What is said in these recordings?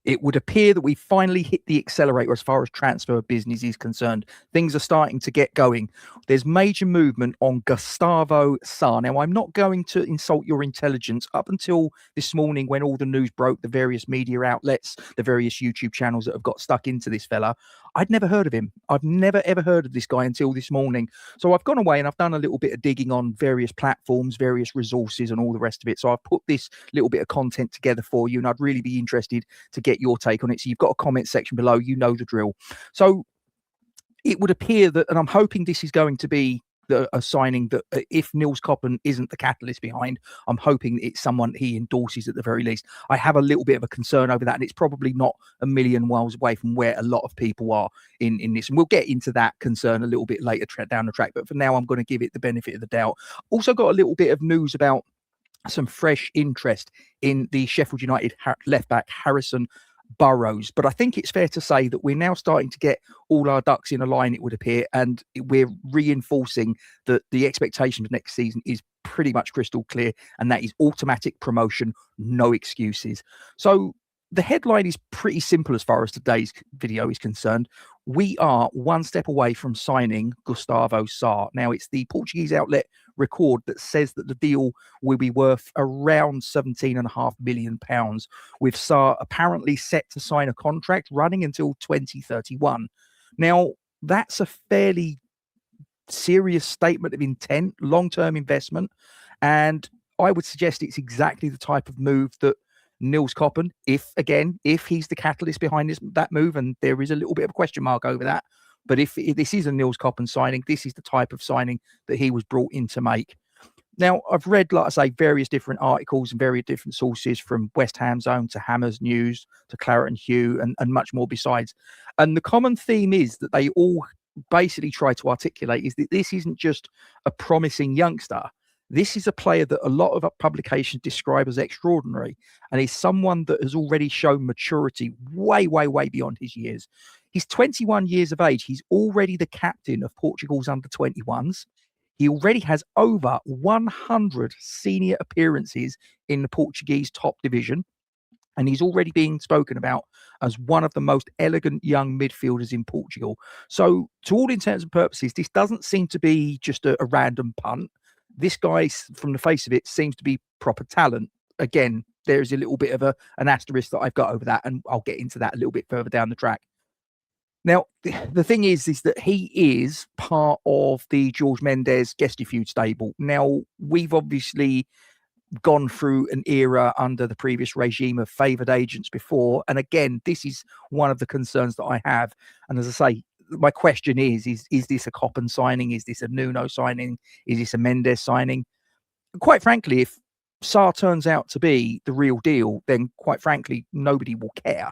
It would appear that we finally hit the accelerator as far as transfer business is concerned. Things are starting to get going. There's major movement on Gustavo Sá. Now, I'm not going to insult your intelligence. Up until this morning, when all the news broke, the various media outlets, the various YouTube channels that have got stuck into this fella, I'd never heard of him. I've never, ever heard of this guy until this morning. So I've gone away and I've done a little bit of digging on various platforms, various resources, and all the rest of it. So I've put this little bit of content together for you, and I'd really be interested to get your take on it. So you've got a comment section below. You know the drill. So it would appear that, and I'm hoping this is going to be a signing that if Niels Koppen isn't the catalyst behind, I'm hoping it's someone he endorses at the very least. I have a little bit of a concern over that, and it's probably not a million miles away from where a lot of people are in this. And we'll get into that concern a little bit later down the track. But for now, I'm going to give it the benefit of the doubt. Also got a little bit of news about some fresh interest in the Sheffield United left back Harrison Burrows. But I think it's fair to say that we're now starting to get all our ducks in a line, it would appear, and we're reinforcing that the expectation for next season is pretty much crystal clear, and that is automatic promotion, no excuses. So the headline is pretty simple as far as today's video is concerned. We are one step away from signing Gustavo Sá. Now, it's the Portuguese outlet Record that says that the deal will be worth around £17.5 million, with Sá apparently set to sign a contract running until 2031. Now, that's a fairly serious statement of intent, long-term investment, and I would suggest it's exactly the type of move that Niels Koppen, if he's the catalyst behind that move, and there is a little bit of a question mark over that, but if this is a Niels Koppen signing, this is the type of signing that he was brought in to make. Now, I've read, like I say, various different articles and various different sources, from West Ham Zone to Hammers News to Claret and Hugh and much more besides. And the common theme is that they all basically try to articulate is that this isn't just a promising youngster. This is a player that a lot of publications describe as extraordinary, and is someone that has already shown maturity way, way, way beyond his years. He's 21 years of age. He's already the captain of Portugal's under-21s. He already has over 100 senior appearances in the Portuguese top division, and he's already being spoken about as one of the most elegant young midfielders in Portugal. So, to all intents and purposes, this doesn't seem to be just a random punt. This guy, from the face of it, seems to be proper talent. Again, there's a little bit of an asterisk that I've got over that, and I'll get into that a little bit further down the track. Now, the thing is that he is part of the George Mendes Gestifeud stable. Now, we've obviously gone through an era under the previous regime of favoured agents before. And again, this is one of the concerns that I have. And as I say, my question is this a Koppen signing? Is this a Nuno signing? Is this a Mendes signing? Quite frankly, if Sá turns out to be the real deal, then quite frankly, nobody will care.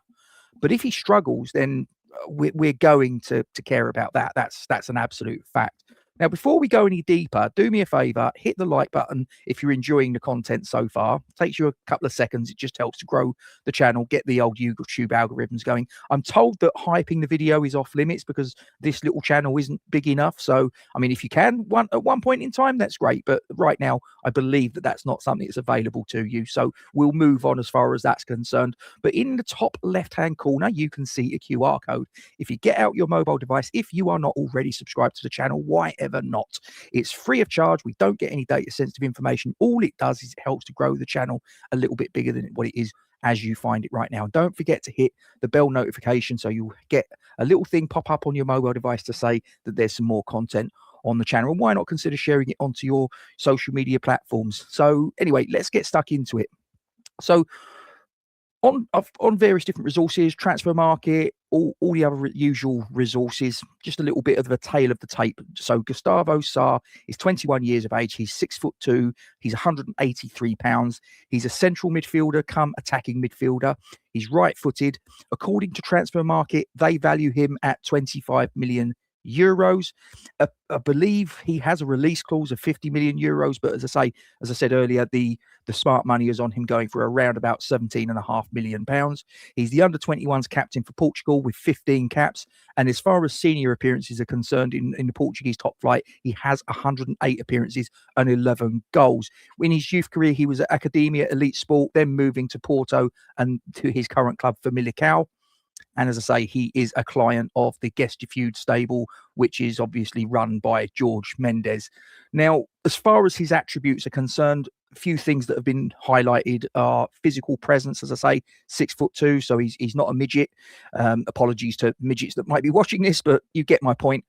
But if he struggles, then we're going to care about that. That's an absolute fact. Now, before we go any deeper, do me a favor, hit the like button if you're enjoying the content so far. It takes you a couple of seconds. It just helps to grow the channel, get the old YouTube algorithms going. I'm told that hyping the video is off limits because this little channel isn't big enough. So, I mean, if you can, at one point in time, that's great. But right now, I believe that that's not something that's available to you. So we'll move on as far as that's concerned. But in the top left-hand corner, you can see a QR code. If you get out your mobile device, if you are not already subscribed to the channel, why ever not? It's free of charge. We don't get any data sensitive information. All it does is it helps to grow the channel a little bit bigger than what it is as you find it right now. Don't forget to hit the bell notification so you'll get a little thing pop up on your mobile device to say that there's some more content on the channel. And why not consider sharing it onto your social media platforms? So anyway, let's get stuck into it. So on various different resources, transfer market, all the other usual resources, just a little bit of a tale of the tape. So Gustavo Sá is 21 years of age. He's 6'2". He's 183 pounds. He's a central midfielder come attacking midfielder. He's right-footed. According to transfer market, they value him at 25 million euros. I believe he has a release clause of 50 million euros, but as I said earlier, the smart money is on him going for around about 17.5 million pounds. He's the under-21s captain for Portugal with 15 caps, and as far as senior appearances are concerned in the Portuguese top flight, he has 108 appearances and 11 goals. In his youth career, he was at Academia Elite Sport, then moving to Porto and to his current club for Famalicão. And as I say, he is a client of the Gestifeud stable, which is obviously run by George Mendes. Now, as far as his attributes are concerned, a few things that have been highlighted are physical presence. As I say, 6'2", so he's not a midget. Apologies to midgets that might be watching this, but you get my point.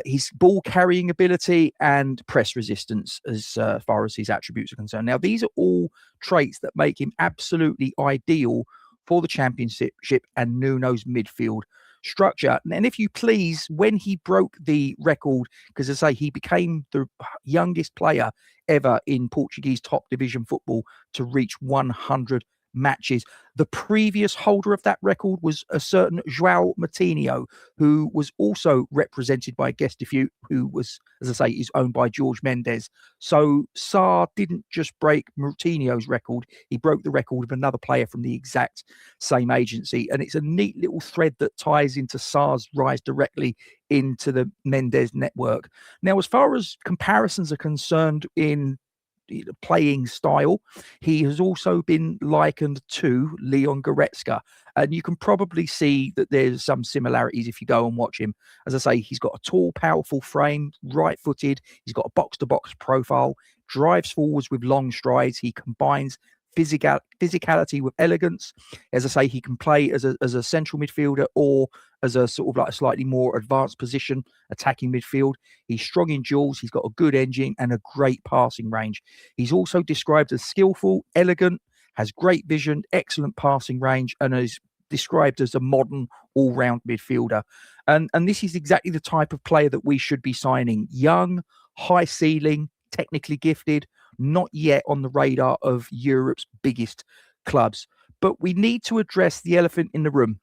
His ball carrying ability and press resistance, as far as his attributes are concerned. Now, these are all traits that make him absolutely ideal for the championship and Nuno's midfield structure. And if you please, when he broke the record, because as I say, he became the youngest player ever in Portuguese top division football to reach 100 matches. The previous holder of that record was a certain João Moutinho, who was also represented by Gestifeud, who was, as I say, is owned by George Mendes. So Sá didn't just break Moutinho's record, he broke the record of another player from the exact same agency. And it's a neat little thread that ties into Sá's rise directly into the Mendes network. Now, as far as comparisons are concerned in playing style, he has also been likened to Leon Goretzka, and you can probably see that there's some similarities if you go and watch him. As I say, he's got a tall, powerful frame, right-footed, he's got a box-to-box profile, drives forwards with long strides, he combines physicality with elegance. As I say, he can play as a central midfielder or as a sort of like a slightly more advanced position, attacking midfield. He's strong in duels, he's got a good engine and a great passing range. He's also described as skillful, elegant, has great vision, excellent passing range, and is described as a modern all-round midfielder. And this is exactly the type of player that we should be signing. Young, high ceiling, technically gifted, not yet on the radar of Europe's biggest clubs. But we need to address the elephant in the room,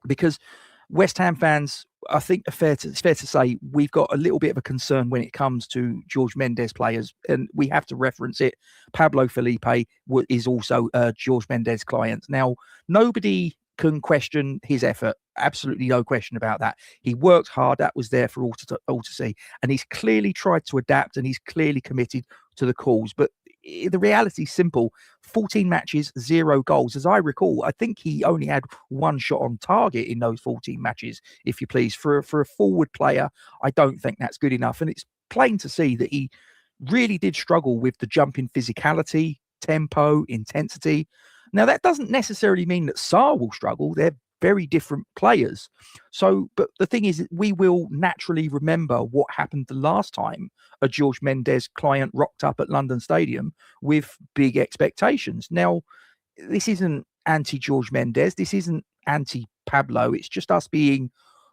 because West Ham fans, I think it's fair to say, we've got a little bit of a concern when it comes to George Mendes players, and we have to reference it. Pablo Felipe is also a George Mendes client. Now, nobody can question his effort. Absolutely no question about that. He worked hard. That was there for all to see. And he's clearly tried to adapt, and he's clearly committed to the cause. But the reality is simple. 14 matches, 0 goals. As I recall, I think he only had 1 shot on target in those 14 matches, if you please. For a forward player, I don't think that's good enough. And it's plain to see that he really did struggle with the jump in physicality, tempo, intensity. Now, that doesn't necessarily mean that Sá will struggle. They're very different players. So, but the thing is, we will naturally remember what happened the last time a George Mendes client rocked up at London Stadium with big expectations. Now, this isn't anti-George Mendes. This isn't anti-Pablo. It's just us being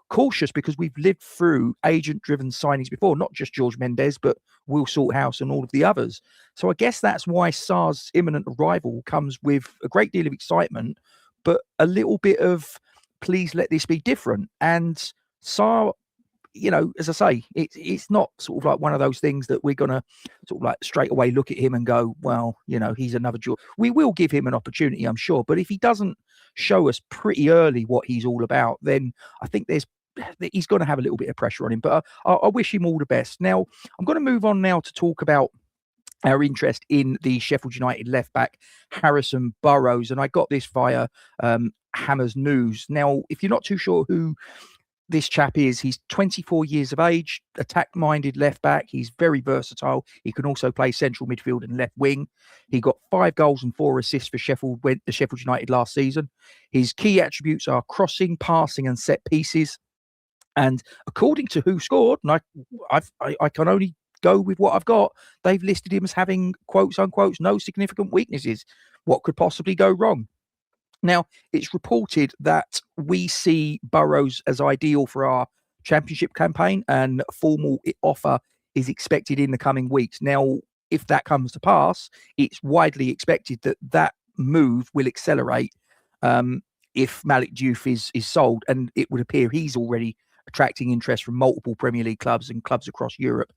cautious because we've lived through agent-driven signings before, not just George Mendes, but Will Salthouse and all of the others. So I guess that's why Sá's imminent arrival comes with a great deal of excitement, but a little bit of, please let this be different. And Sá, you know, as I say, it's not sort of like one of those things that we're going to sort of like straight away look at him and go, well, you know, he's another George. We will give him an opportunity, I'm sure. But if he doesn't show us pretty early what he's all about, then I think he's going to have a little bit of pressure on him. But I wish him all the best. Now, I'm going to move on now to talk about our interest in the Sheffield United left back, Harrison Burrows. And I got this via Hammers News. Now, if you're not too sure who this chap is, he's 24 years of age, attack-minded left back. He's very versatile. He can also play central midfield and left wing. He got 5 goals and 4 assists for Sheffield United last season. His key attributes are crossing, passing, and set pieces. And according to Who Scored, and I can only go with what I've got, they've listed him as having, quotes unquote, no significant weaknesses. What could possibly go wrong? Now, it's reported that we see Burrows as ideal for our championship campaign, and a formal offer is expected in the coming weeks. Now, if that comes to pass, it's widely expected that move will accelerate if Malik Diouf is sold, and it would appear he's already attracting interest from multiple Premier League clubs and clubs across Europe.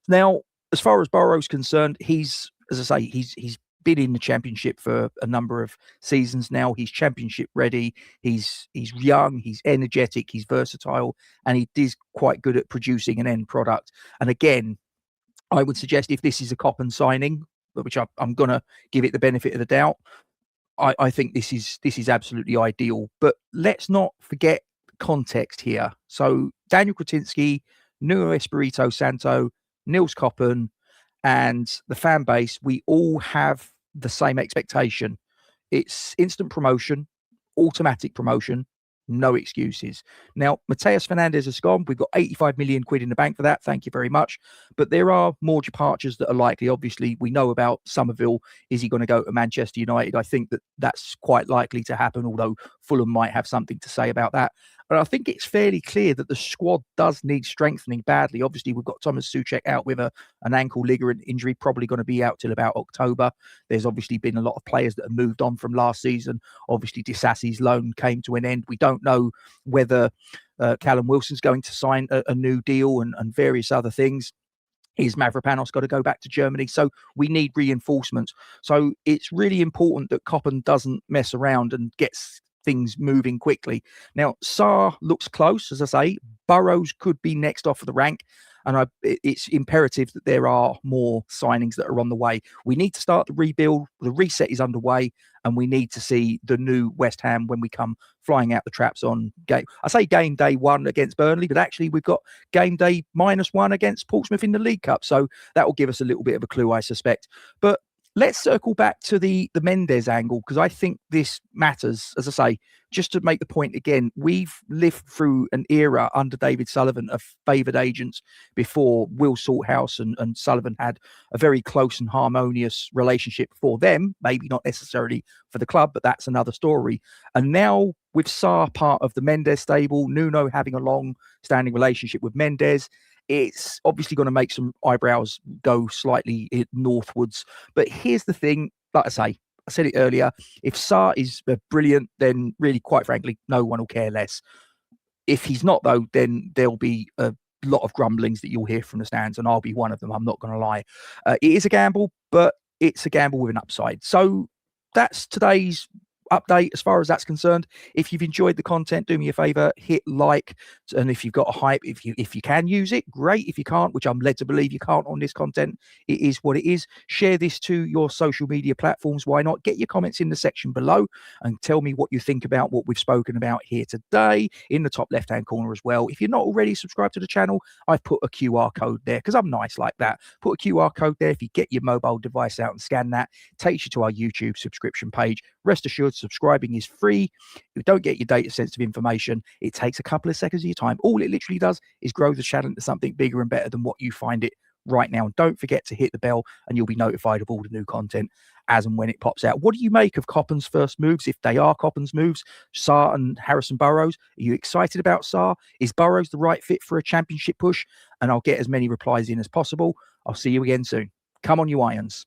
Now, as far as Burrows concerned, he's, as I say, he's been in the Championship for a number of seasons now. He's Championship ready. He's young, he's energetic, he's versatile, and he is quite good at producing an end product. And again, I would suggest if this is a Koppen signing, which I'm going to give it the benefit of the doubt, I think this is absolutely ideal. But let's not forget context here. So Daniel Kretinsky, Nuno Espirito Santo, Nils Koppen, and the fan base, we all have the same expectation. It's instant promotion, automatic promotion, no excuses. Now, Mateus Fernandes has gone. We've got 85 million quid in the bank for that. Thank you very much. But there are more departures that are likely. Obviously, we know about Somerville. Is he going to go to Manchester United? I think that's quite likely to happen, although Fulham might have something to say about that. But I think it's fairly clear that the squad does need strengthening badly. Obviously, we've got Thomas Souček out with an ankle ligament injury, probably going to be out till about October. There's obviously been a lot of players that have moved on from last season. Obviously, Disasi's loan came to an end. We don't know whether Callum Wilson's going to sign a new deal and various other things. Is Mavropanos got to go back to Germany? So we need reinforcements. So it's really important that Koppen doesn't mess around and gets things moving quickly. Now, Sá looks close, as I say. Burrows could be next off of the rank. And it's imperative that there are more signings that are on the way. We need to start the rebuild. The reset is underway, and we need to see the new West Ham when we come flying out the traps on game. I say game day 1 against Burnley, but actually we've got game day -1 against Portsmouth in the League Cup. So that will give us a little bit of a clue, I suspect. But let's circle back to the Mendes angle, because I think this matters. As I say, just to make the point again, we've lived through an era under David Sullivan of favoured agents before. Will Salthouse and Sullivan had a very close and harmonious relationship for them, maybe not necessarily for the club, but that's another story. And now with Sá part of the Mendes stable, Nuno having a long-standing relationship with Mendes, it's obviously going to make some eyebrows go slightly northwards. But here's the thing, like I said it earlier, if Sá is brilliant, then really, quite frankly, no one will care less. If he's not, though, then there'll be a lot of grumblings that you'll hear from the stands, and I'll be one of them. I'm not going to lie. It is a gamble, but it's a gamble with an upside. So that's today's update as far as that's concerned. If you've enjoyed the content, do me a favor, hit like, and if you've got a hype, if you can use it, great. If you can't, which I'm led to believe you can't on this content, it is what it is. Share this to your social media platforms. Why not? Get your comments in the section below and tell me what you think about what we've spoken about here today in the top left hand corner as well. If you're not already subscribed to the channel, I've put a QR code there because I'm nice like that. Put a QR code there. If you get your mobile device out and scan that, it takes you to our YouTube subscription page. Rest assured, subscribing is free. You don't get your data sensitive information. It takes a couple of seconds of your time. All it literally does is grow the channel into something bigger and better than what you find it right now. And don't forget to hit the bell and you'll be notified of all the new content as and when it pops out. What do you make of Koppen's first moves, if they are Koppen's moves? Sá and Harrison Burrows. Are you excited about Sá? Is Burrows the right fit for a championship push? And I'll get as many replies in as possible. I'll see you again soon. Come on, you Irons.